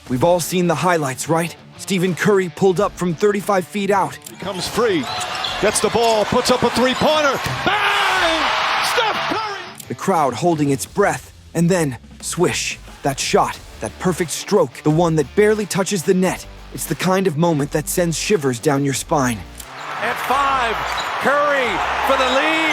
We've all seen the highlights, right? Stephen Curry pulled up from 35 feet out. He comes free, gets the ball, puts up a three-pointer. Bang! Steph Curry! The crowd holding its breath, and then, swish, that shot, that perfect stroke, the one that barely touches the net. It's the kind of moment that sends shivers down your spine. At 5, Curry for the lead.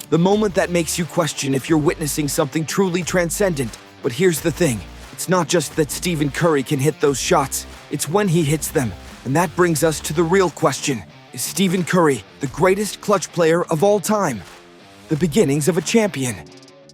The moment that makes you question if you're witnessing something truly transcendent. But here's the thing. It's not just that Stephen Curry can hit those shots. It's when he hits them. And that brings us to the real question. Is Stephen Curry the greatest clutch player of all time? The beginnings of a champion.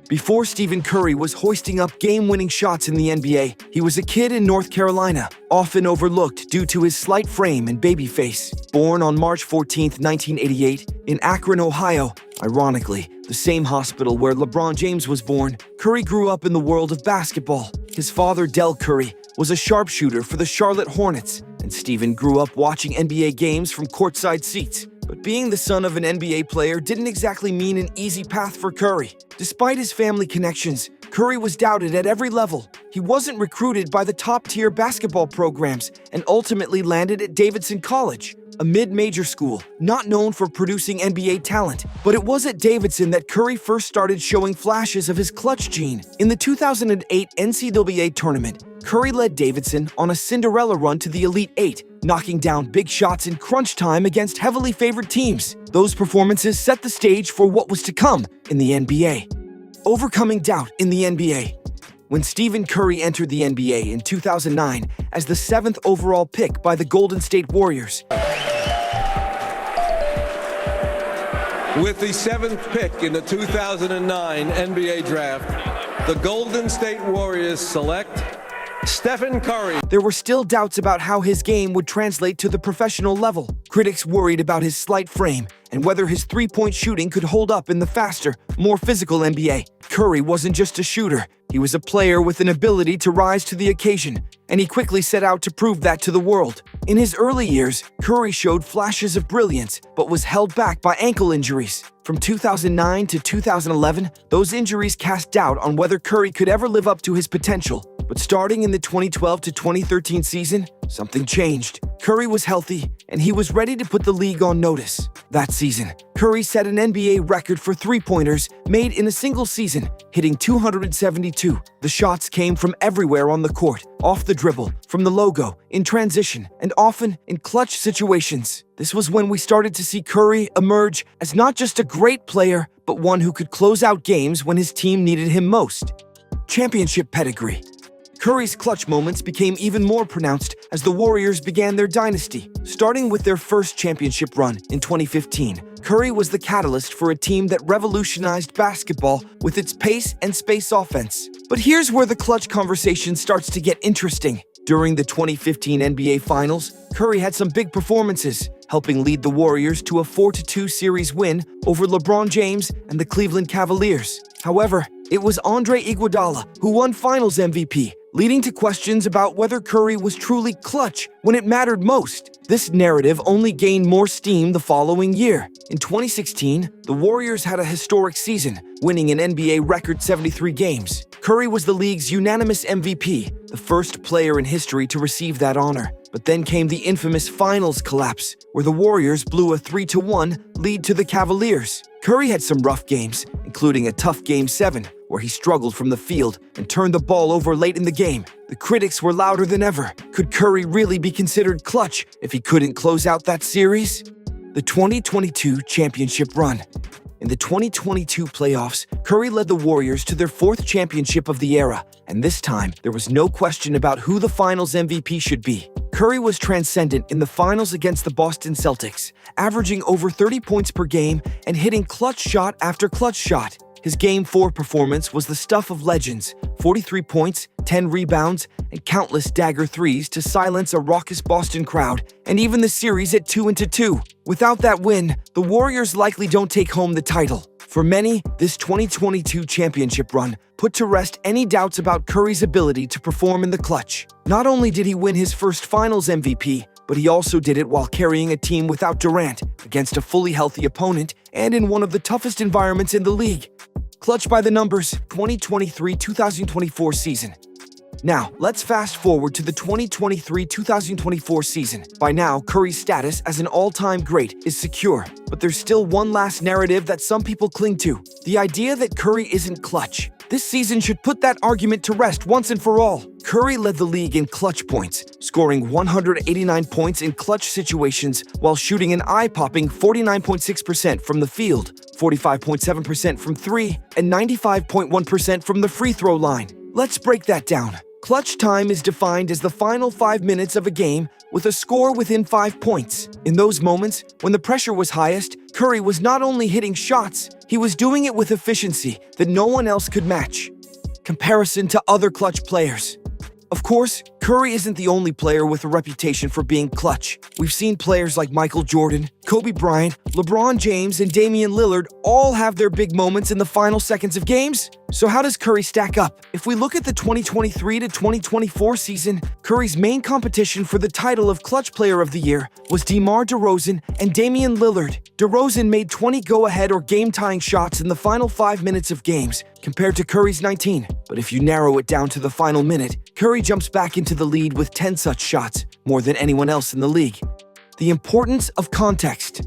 Before Stephen Curry was hoisting up game-winning shots in the NBA, he was a kid in North Carolina, often overlooked due to his slight frame and baby face. Born on March 14, 1988, in Akron, Ohio, ironically, the same hospital where LeBron James was born, Curry grew up in the world of basketball. His father, Del Curry, was a sharpshooter for the Charlotte Hornets, and Stephen grew up watching NBA games from courtside seats. But being the son of an NBA player didn't exactly mean an easy path for Curry. Despite his family connections, Curry was doubted at every level. He wasn't recruited by the top-tier basketball programs and ultimately landed at Davidson College, a mid-major school not known for producing NBA talent. But it was at Davidson that Curry first started showing flashes of his clutch gene. In the 2008 NCAA tournament, Curry led Davidson on a Cinderella run to the Elite Eight, knocking down big shots in crunch time against heavily favored teams. Those performances set the stage for what was to come in the NBA. Overcoming doubt in the NBA. When Stephen Curry entered the NBA in 2009 as the 7th overall pick by the Golden State Warriors. With the 7th pick in the 2009 NBA draft, the Golden State Warriors select Stephen Curry. There were still doubts about how his game would translate to the professional level. Critics worried about his slight frame and whether his three-point shooting could hold up in the faster, more physical NBA. Curry wasn't just a shooter. He was a player with an ability to rise to the occasion, and he quickly set out to prove that to the world. In his early years, Curry showed flashes of brilliance, but was held back by ankle injuries. From 2009 to 2011, those injuries cast doubt on whether Curry could ever live up to his potential. But starting in the 2012 to 2013 season, something changed. Curry was healthy, and he was ready to put the league on notice. That season, Curry set an NBA record for three-pointers made in a single season, hitting 272. The shots came from everywhere on the court, off the dribble, from the logo, in transition, and often in clutch situations. This was when we started to see Curry emerge as not just a great player, but one who could close out games when his team needed him most. Championship pedigree. Curry's clutch moments became even more pronounced as the Warriors began their dynasty. Starting with their first championship run in 2015, Curry was the catalyst for a team that revolutionized basketball with its pace and space offense. But here's where the clutch conversation starts to get interesting. During the 2015 NBA Finals, Curry had some big performances, helping lead the Warriors to a 4-2 series win over LeBron James and the Cleveland Cavaliers. However, it was Andre Iguodala who won Finals MVP, leading to questions about whether Curry was truly clutch when it mattered most. This narrative only gained more steam the following year. In 2016, the Warriors had a historic season, winning an NBA record 73 games. Curry was the league's unanimous MVP, the first player in history to receive that honor. But then came the infamous Finals collapse, where the Warriors blew a 3-1 lead to the Cavaliers. Curry had some rough games, including a tough Game 7, where he struggled from the field and turned the ball over late in the game. The critics were louder than ever. Could Curry really be considered clutch if he couldn't close out that series? The 2022 championship run. In the 2022 playoffs, Curry led the Warriors to their 4th championship of the era, and this time, there was no question about who the Finals MVP should be. Curry was transcendent in the finals against the Boston Celtics, averaging over 30 points per game and hitting clutch shot after clutch shot. His Game 4 performance was the stuff of legends, 43 points, 10 rebounds, and countless dagger threes to silence a raucous Boston crowd, and even the series at 2-2. Without that win, the Warriors likely don't take home the title. For many, this 2022 championship run put to rest any doubts about Curry's ability to perform in the clutch. Not only did he win his first Finals MVP, but he also did it while carrying a team without Durant, against a fully healthy opponent, and in one of the toughest environments in the league. Clutch by the numbers, 2023-2024 season. Now, let's fast forward to the 2023-2024 season. By now, Curry's status as an all-time great is secure, but there's still one last narrative that some people cling to: the idea that Curry isn't clutch. This season should put that argument to rest once and for all. Curry led the league in clutch points, scoring 189 points in clutch situations while shooting an eye-popping 49.6% from the field, 45.7% from three, and 95.1% from the free throw line. Let's break that down. Clutch time is defined as the final 5 minutes of a game with a score within 5 points. In those moments, when the pressure was highest, Curry was not only hitting shots, he was doing it with efficiency that no one else could match. Comparison to other clutch players. Of course, Curry isn't the only player with a reputation for being clutch. We've seen players like Michael Jordan, Kobe Bryant, LeBron James, and Damian Lillard all have their big moments in the final seconds of games. So how does Curry stack up? If we look at the 2023 to 2024 season, Curry's main competition for the title of Clutch Player of the Year was DeMar DeRozan and Damian Lillard. DeRozan made 20 go-ahead or game-tying shots in the final 5 minutes of games, compared to Curry's 19. But if you narrow it down to the final minute, Curry jumps back into the lead with 10 such shots, more than anyone else in the league. The importance of context.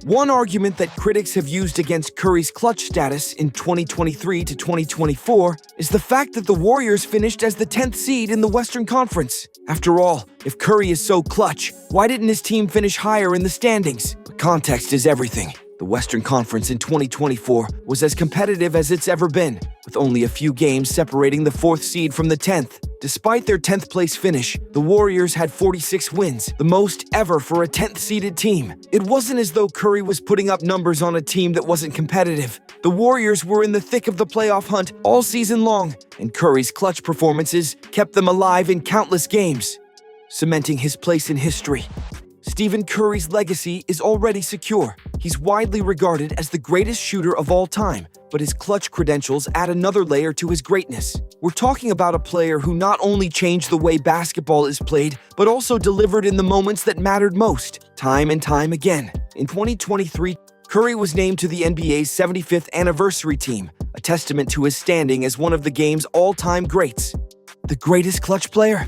One argument that critics have used against Curry's clutch status in 2023 to 2024 is the fact that the Warriors finished as the 10th seed in the Western Conference. After all, if Curry is so clutch, why didn't his team finish higher in the standings? But context is everything. The Western Conference in 2024 was as competitive as it's ever been, with only a few games separating the 4th seed from the 10th. Despite their 10th place finish, the Warriors had 46 wins, the most ever for a 10th seeded team. It wasn't as though Curry was putting up numbers on a team that wasn't competitive. The Warriors were in the thick of the playoff hunt all season long, and Curry's clutch performances kept them alive in countless games, cementing his place in history. Stephen Curry's legacy is already secure. He's widely regarded as the greatest shooter of all time, but his clutch credentials add another layer to his greatness. We're talking about a player who not only changed the way basketball is played, but also delivered in the moments that mattered most, time and time again. In 2023, Curry was named to the NBA's 75th anniversary team, a testament to his standing as one of the game's all-time greats. The greatest clutch player?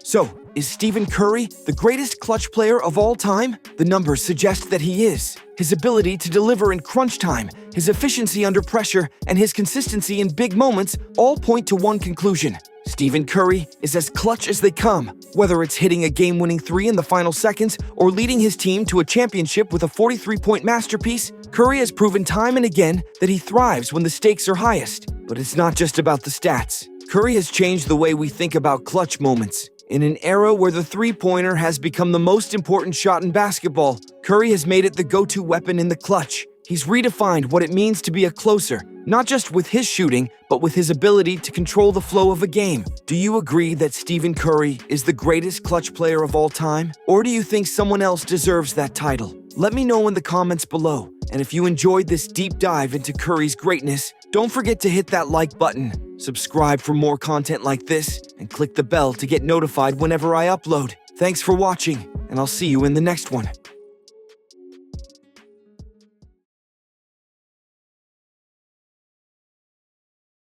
So, is Stephen Curry the greatest clutch player of all time? The numbers suggest that he is. His ability to deliver in crunch time, his efficiency under pressure, and his consistency in big moments all point to one conclusion: Stephen Curry is as clutch as they come. Whether it's hitting a game-winning three in the final seconds or leading his team to a championship with a 43-point masterpiece, Curry has proven time and again that he thrives when the stakes are highest. But it's not just about the stats. Curry has changed the way we think about clutch moments. In an era where the three-pointer has become the most important shot in basketball, Curry has made it the go-to weapon in the clutch. He's redefined what it means to be a closer, not just with his shooting, but with his ability to control the flow of a game. Do you agree that Stephen Curry is the greatest clutch player of all time? Or do you think someone else deserves that title? Let me know in the comments below. And if you enjoyed this deep dive into Curry's greatness, don't forget to hit that like button, subscribe for more content like this, and click the bell to get notified whenever I upload. Thanks for watching, and I'll see you in the next one.